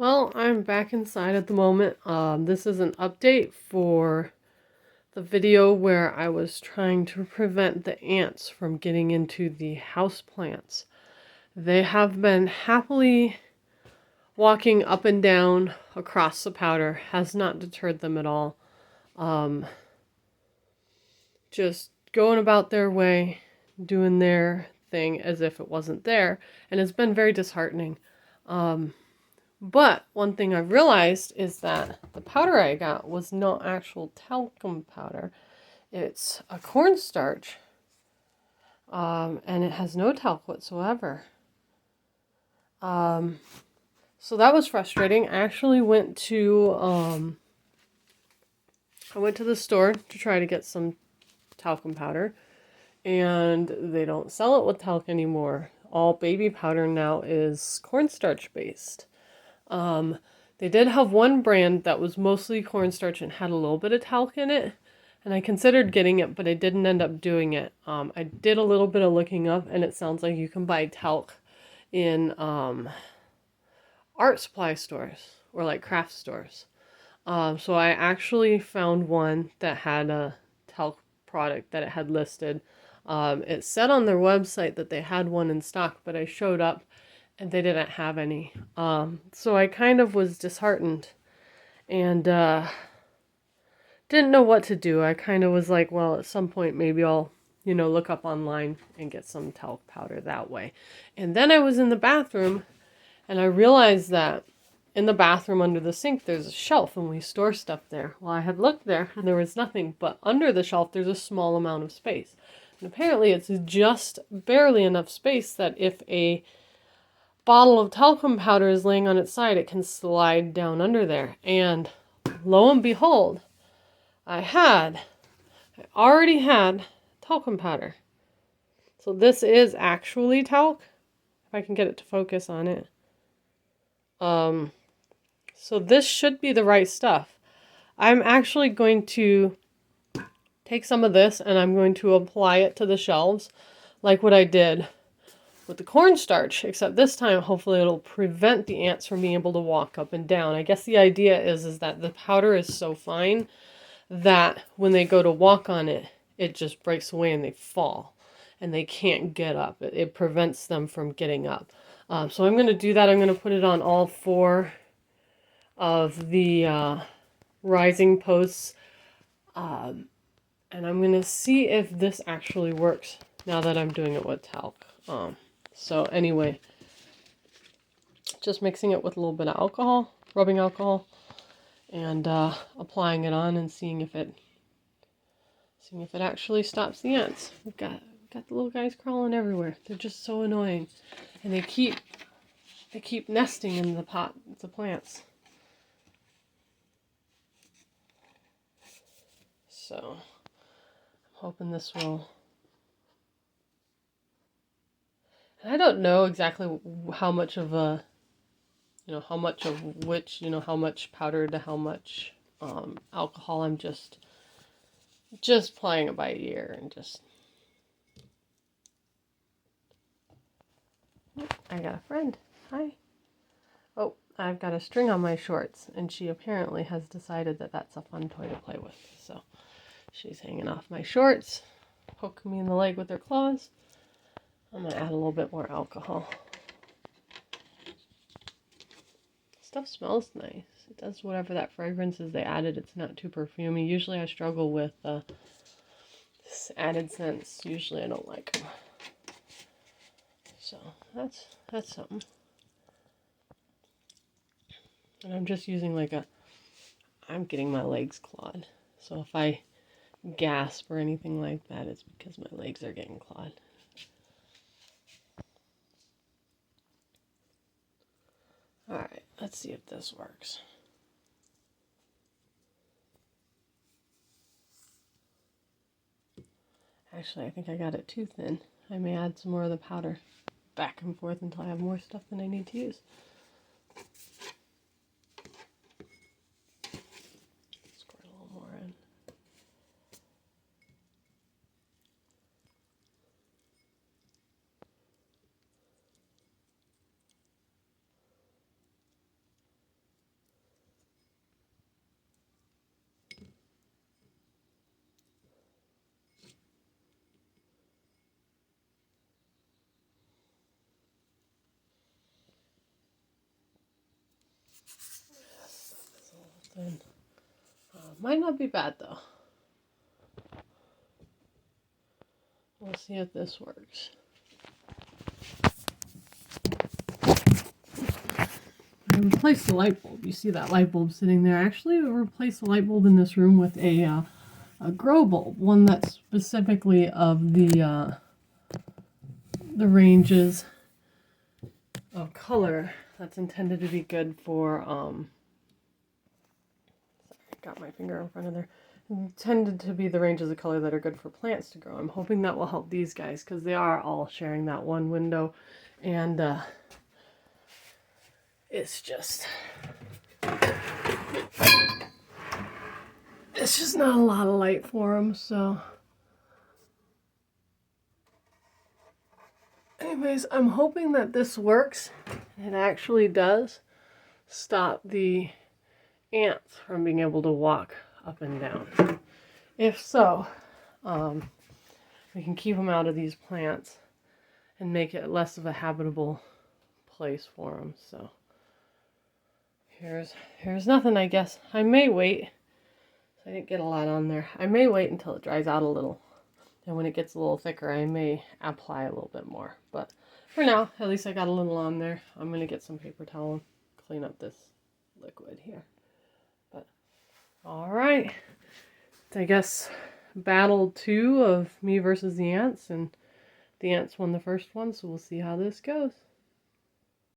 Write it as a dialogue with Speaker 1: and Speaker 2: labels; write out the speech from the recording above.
Speaker 1: Well, I'm back inside at the moment. This is an update for the video where I was trying to prevent the ants from getting into the house plants. They have been happily walking up and down across the powder, has not deterred them at all. Just going about their way, doing their thing as if it wasn't there, and it's been very disheartening. But one thing I've realized is that the powder I got was not actual talcum powder. It's a cornstarch, and it has no talc whatsoever. So that was frustrating. I actually went to the store to try to get some talcum powder, and they don't sell it with talc anymore. All baby powder now is cornstarch based. They did have one brand that was mostly cornstarch and had a little bit of talc in it, and I considered getting it, but I didn't end up doing it. I did a little bit of looking up, and it sounds like you can buy talc in art supply stores or like craft stores. So I actually found one that had a talc product that it had listed. It said on their website that they had one in stock, but I showed up and they didn't have any. So I kind of was disheartened and didn't know what to do. I kind of was like, well, at some point maybe I'll, look up online and get some talc powder that way. And then I was in the bathroom and I realized that in the bathroom under the sink there's a shelf and we store stuff there. Well, I had looked there and there was nothing, but under the shelf there's a small amount of space. And apparently it's just barely enough space that if a bottle of talcum powder is laying on its side, it can slide down under there. And lo and behold, I already had talcum powder. So this is actually talc, if I can get it to focus on it. So this should be the right stuff. I'm actually going to take some of this and I'm going to apply it to the shelves like what I did with the cornstarch, except this time hopefully it'll prevent the ants from being able to walk up and down. I guess the idea is that the powder is so fine that when they go to walk on it, it just breaks away and they fall and they can't get up. It prevents them from getting up. So I'm going to do that. I'm going to put it on all four of the rising posts. And I'm going to see if this actually works now that I'm doing it with talc. So anyway, just mixing it with a little bit of alcohol, rubbing alcohol, and applying it on and seeing if it actually stops the ants. We've got the little guys crawling everywhere. They're just so annoying, and they keep nesting in the plants. So I'm hoping this will. And I don't know exactly how much of a, how much of which, how much powder to how much alcohol. I'm just playing it by ear and just. I got a friend. Hi. Oh, I've got a string on my shorts, and she apparently has decided that that's a fun toy to play with. So she's hanging off my shorts, poking me in the leg with her claws. I'm going to add a little bit more alcohol. Stuff smells nice. It does whatever that fragrance is they added. It's not too perfumey. Usually I struggle with added scents. Usually I don't like them. So that's something. And I'm just using I'm getting my legs clawed. So if I gasp or anything like that, it's because my legs are getting clawed. Alright, let's see if this works. Actually, I think I got it too thin. I may add some more of the powder back and forth until I have more stuff than I need to use. Squirt a little more in. something. Might not be bad though. We'll see if this works. I replaced the light bulb. You see that light bulb sitting there. Actually, I replaced the light bulb in this room with a grow bulb, one that's specifically of the ranges of color that's intended to be good for sorry, got my finger in front of there. Intended to be the ranges of color that are good for plants to grow. I'm hoping that will help these guys because they are all sharing that one window, and it's just not a lot of light for them. So anyways, I'm hoping that this works. It actually does stop the ants from being able to walk up and down. If so, we can keep them out of these plants and make it less of a habitable place for them. So here's nothing, I guess. I may wait. I didn't get a lot on there. I may wait until it dries out a little. And when it gets a little thicker, I may apply a little bit more. But for now, at least I got a little on there. I'm going to get some paper towel and clean up this liquid here. But all right. I guess battle 2 of me versus the ants. And the ants won the first one, so we'll see how this goes.